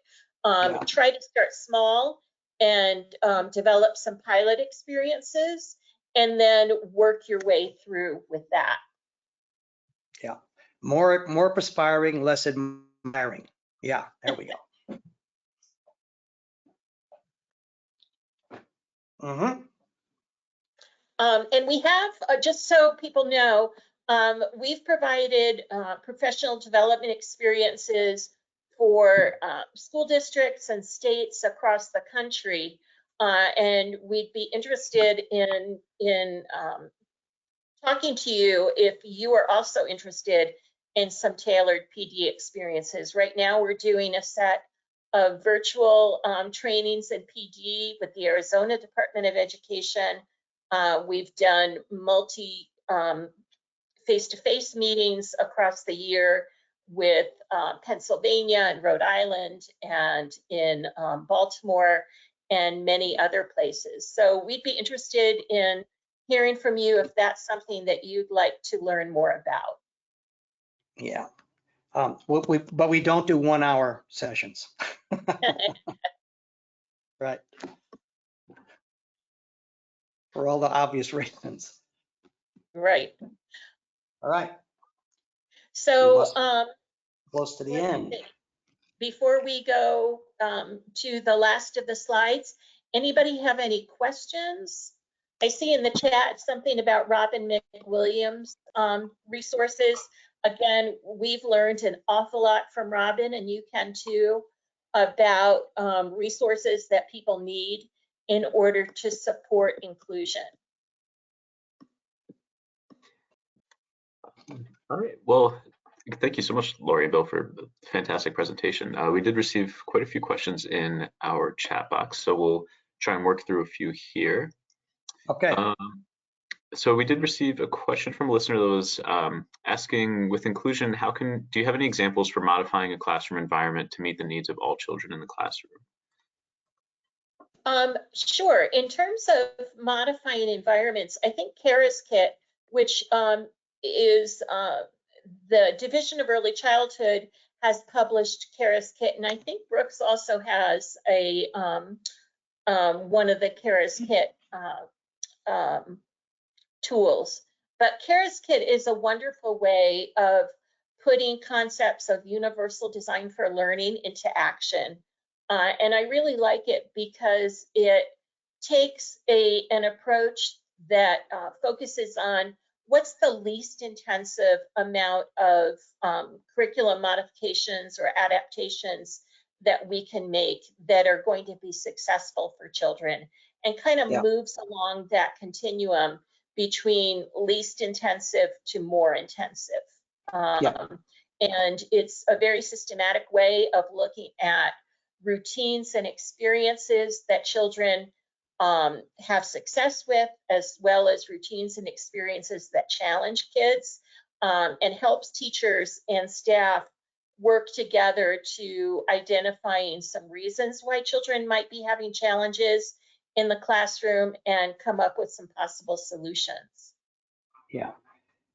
Try to start small and develop some pilot experiences, and then work your way through with that. Yeah, more perspiring, less admiring. Yeah, there we go. Mm-hmm. And we have, just so people know, we've provided professional development experiences for school districts and states across the country, and we'd be interested in talking to you if you are also interested in some tailored PD experiences. Right now, we're doing a set of virtual trainings in PD with the Arizona Department of Education. We've done multi face-to-face meetings across the year with Pennsylvania and Rhode Island and in Baltimore and many other places. So we'd be interested in hearing from you if that's something that you'd like to learn more about. Yeah. But we don't do 1 hour sessions. Right. For all the obvious reasons. Right. All right. So Close to the let's end. see. Before we go to the last of the slides, anybody have any questions? I see in the chat something about Robin McWilliams resources. Again, we've learned an awful lot from Robin, and you can too, about resources that people need in order to support inclusion. All right. Well, thank you so much, Laurie and Bill, for the fantastic presentation. We did receive quite a few questions in our chat box, so we'll try and work through a few here. Okay. So we did receive a question from a listener that was asking, with inclusion, do you have any examples for modifying a classroom environment to meet the needs of all children in the classroom? Sure. In terms of modifying environments, I think Kara's Kit, which is the Division of Early Childhood, has published Kara's Kit, and I think Brooks also has a one of the Kara's Kit tools. But Kara's Kit is a wonderful way of putting concepts of universal design for learning into action. And I really like it because it takes an approach that focuses on what's the least intensive amount of curriculum modifications or adaptations that we can make that are going to be successful for children, and kind of moves along that continuum between least intensive to more intensive. And it's a very systematic way of looking at routines and experiences that children have success with, as well as routines and experiences that challenge kids, and helps teachers and staff work together to identifying some reasons why children might be having challenges in the classroom and come up with some possible solutions. Yeah,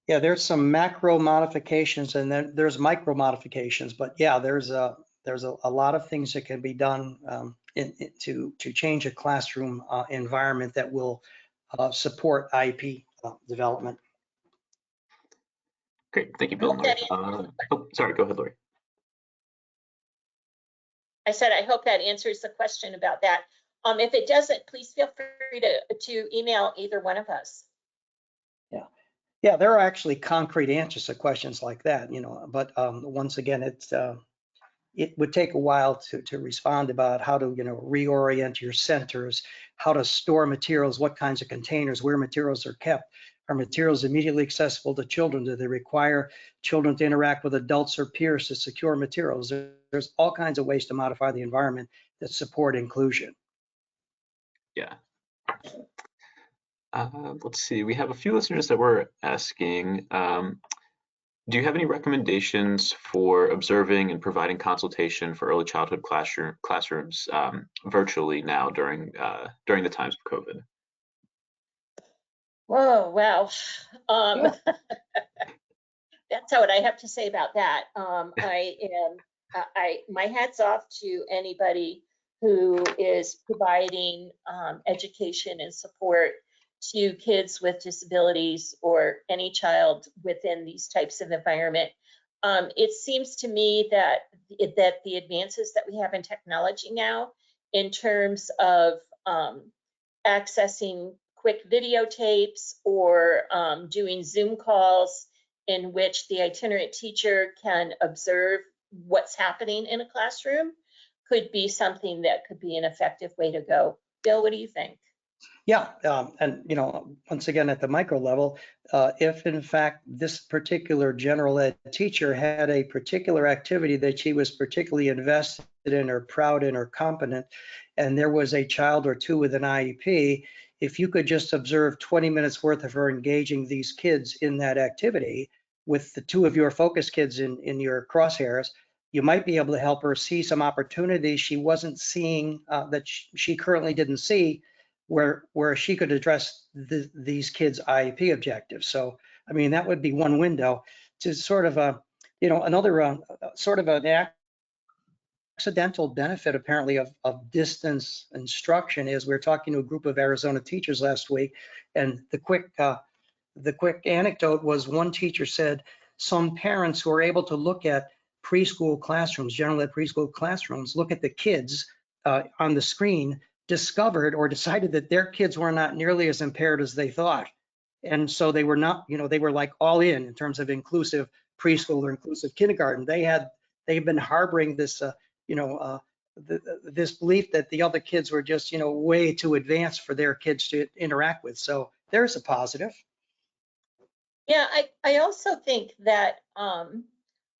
there's some macro modifications and then there's micro modifications, but yeah, there's a lot of things that can be done to change a classroom environment that will support IEP development. Great, thank you, Bill and Laurie. Oh, sorry, go ahead, Laurie. I said, I hope that answers the question about that. If it doesn't, please feel free to email either one of us. Yeah, there are actually concrete answers to questions like that, but once again, it would take a while to respond about how to, reorient your centers, how to store materials, what kinds of containers, where materials are kept. Are materials immediately accessible to children? Do they require children to interact with adults or peers to secure materials? There's all kinds of ways to modify the environment that support inclusion. Yeah. Let's see, we have a few listeners that were asking, do you have any recommendations for observing and providing consultation for early childhood classrooms virtually now during the times of COVID? Whoa, wow. That's what I have to say about that. My hat's off to anybody who is providing education and support to kids with disabilities or any child within these types of environment. It seems to me that the advances that we have in technology now, in terms of accessing quick videotapes or doing Zoom calls in which the itinerant teacher can observe what's happening in a classroom, could be something that could be an effective way to go. Bill, what do you think? Yeah, and once again, at the micro level, if in fact this particular general ed teacher had a particular activity that she was particularly invested in or proud in or competent, and there was a child or two with an IEP, if you could just observe 20 minutes worth of her engaging these kids in that activity, with the two of your focus kids in your crosshairs, you might be able to help her see some opportunities she wasn't seeing, that she currently didn't see, where she could address these kids' IEP objectives. So, I mean, that would be one window to sort of another sort of an accidental benefit apparently of distance instruction is we're talking to a group of Arizona teachers last week, and the quick anecdote was one teacher said some parents who are able to look at preschool classrooms, general ed preschool classrooms, look at the kids on the screen, discovered or decided that their kids were not nearly as impaired as they thought. And so they were not, they were like all in terms of inclusive preschool or inclusive kindergarten. They've been harboring this, this belief that the other kids were just, way too advanced for their kids to interact with. So there's a positive. Yeah, I also think that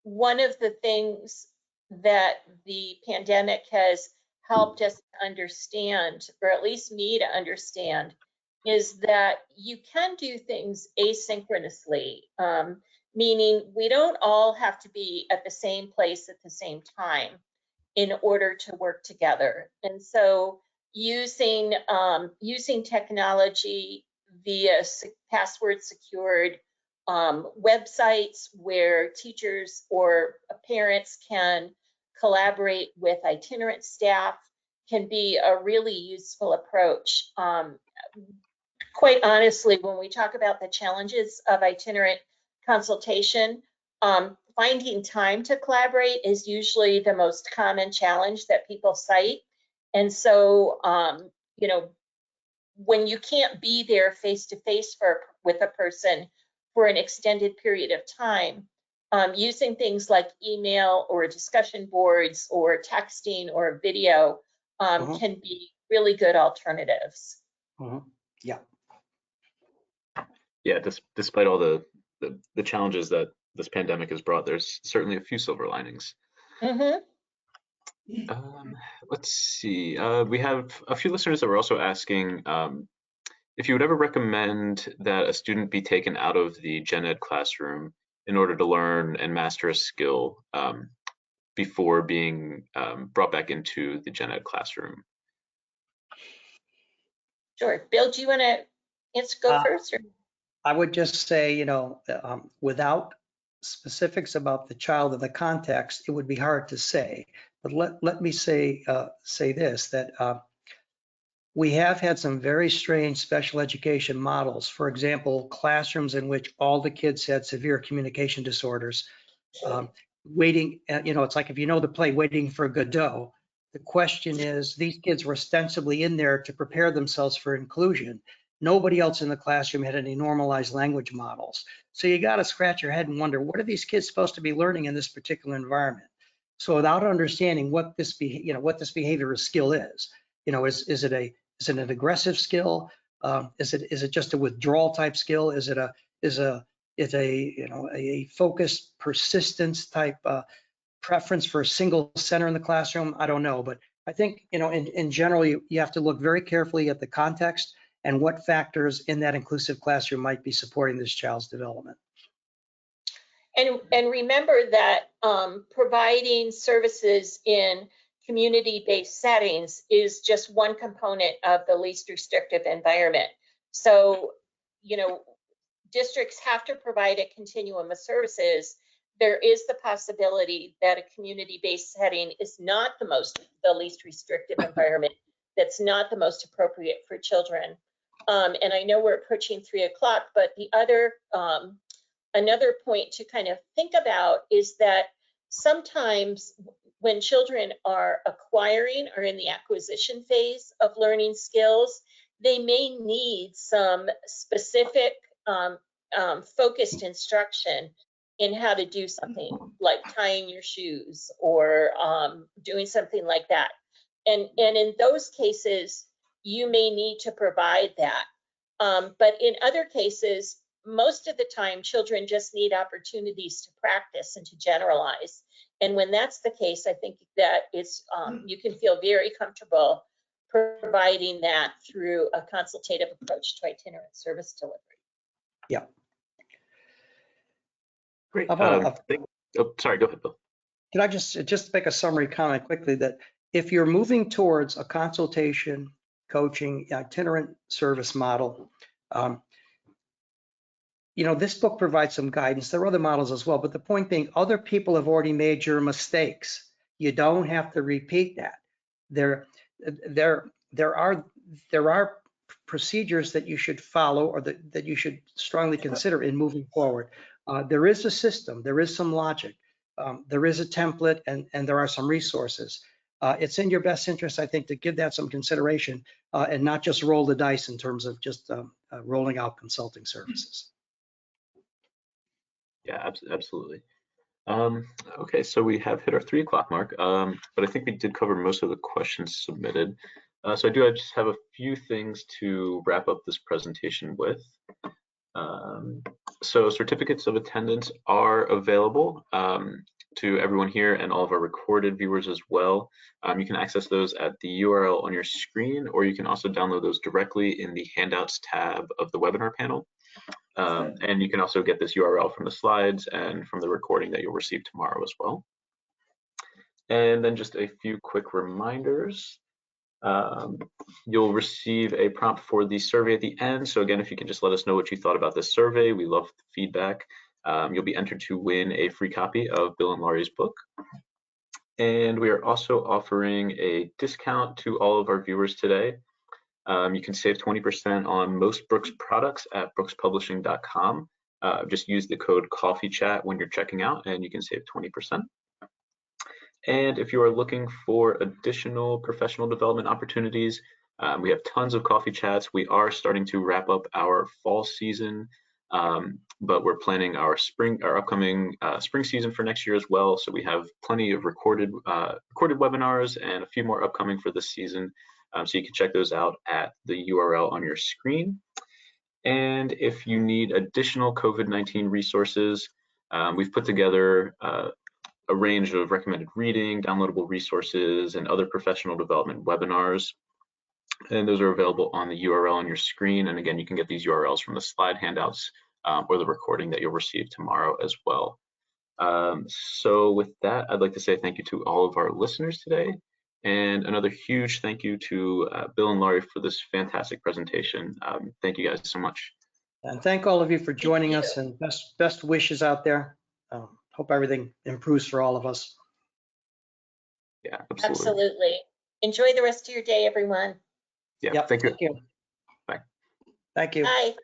one of the things that the pandemic has helped us understand, or at least me to understand, is that you can do things asynchronously, meaning we don't all have to be at the same place at the same time in order to work together. And so using technology via password secured websites where teachers or parents can collaborate with itinerant staff can be a really useful approach. Quite honestly, when we talk about the challenges of itinerant consultation, finding time to collaborate is usually the most common challenge that people cite. And so, when you can't be there face to face with a person for an extended period of time, using things like email or discussion boards or texting or video can be really good alternatives. Yeah. Yeah, despite all the challenges that this pandemic has brought, there's certainly a few silver linings. Let's see. We have a few listeners that were also asking if you would ever recommend that a student be taken out of the gen ed classroom in order to learn and master a skill before being brought back into the gen ed classroom. Sure. Bill, do you want to go first? Or? I would just say, without specifics about the child and the context, it would be hard to say. But let me say this, that we have had some very strange special education models. For example, classrooms in which all the kids had severe communication disorders. Waiting, it's like if you know the play Waiting for Godot. The question is, these kids were ostensibly in there to prepare themselves for inclusion. Nobody else in the classroom had any normalized language models. So you got to scratch your head and wonder, what are these kids supposed to be learning in this particular environment? So without understanding what this behavioral skill is, is it an aggressive skill? Is it just a withdrawal type skill? Is it a focused persistence type preference for a single center in the classroom? I don't know, but I think in general you have to look very carefully at the context and what factors in that inclusive classroom might be supporting this child's development. And remember that providing services in community-based settings is just one component of the least restrictive environment. So, districts have to provide a continuum of services. There is the possibility that a community-based setting is not the least restrictive environment, that's not the most appropriate for children. And I know we're approaching 3 o'clock, but the other, another point to kind of think about is that sometimes when children are acquiring or in the acquisition phase of learning skills, they may need some specific focused instruction in how to do something like tying your shoes or doing something like that. And in those cases, you may need to provide that. But in other cases, most of the time, children just need opportunities to practice and to generalize. And when that's the case, I think that it's you can feel very comfortable providing that through a consultative approach to itinerant service delivery. Yeah. Great. How about Oh, sorry, go ahead, Bill. Can I just make a summary comment quickly that if you're moving towards a consultation, coaching, itinerant service model, this book provides some guidance. There are other models as well, but the point being, other people have already made your mistakes. You don't have to repeat that. There are procedures that you should follow or that you should strongly consider in moving forward. There is a system, there is some logic. There is a template and there are some resources. It's in your best interest, I think, to give that some consideration and not just roll the dice in terms of just rolling out consulting services. Yeah, absolutely. Okay, so we have hit our 3 o'clock mark, but I think we did cover most of the questions submitted. So I just have a few things to wrap up this presentation with. So certificates of attendance are available to everyone here and all of our recorded viewers as well. You can access those at the URL on your screen, or you can also download those directly in the handouts tab of the webinar panel. And you can also get this URL from the slides and from the recording that you'll receive tomorrow as well. And then just a few quick reminders. You'll receive a prompt for the survey at the end. So again, if you can just let us know what you thought about this survey, we love the feedback. You'll be entered to win a free copy of Bill and Laurie's book. And we are also offering a discount to all of our viewers today. You can save 20% on most Brooks products at brookspublishing.com. Just use the code COFFEECHAT when you're checking out and you can save 20%. And if you are looking for additional professional development opportunities, we have tons of coffee chats. We are starting to wrap up our fall season, but we're planning our upcoming spring season for next year as well. So we have plenty of recorded webinars and a few more upcoming for this season. So you can check those out at the URL on your screen. And if you need additional COVID-19 resources, we've put together a range of recommended reading, downloadable resources, and other professional development webinars. And those are available on the URL on your screen. And again, you can get these URLs from the slide handouts or the recording that you'll receive tomorrow as well. So with that, I'd like to say thank you to all of our listeners today. And another huge thank you to Bill and Laurie for this fantastic presentation. Thank you guys so much. And thank all of you for joining us, and best wishes out there. Hope everything improves for all of us. Yeah, absolutely. Absolutely. Enjoy the rest of your day, everyone. Yeah, Yep, thank you. thank you. Bye. Thank you. Bye.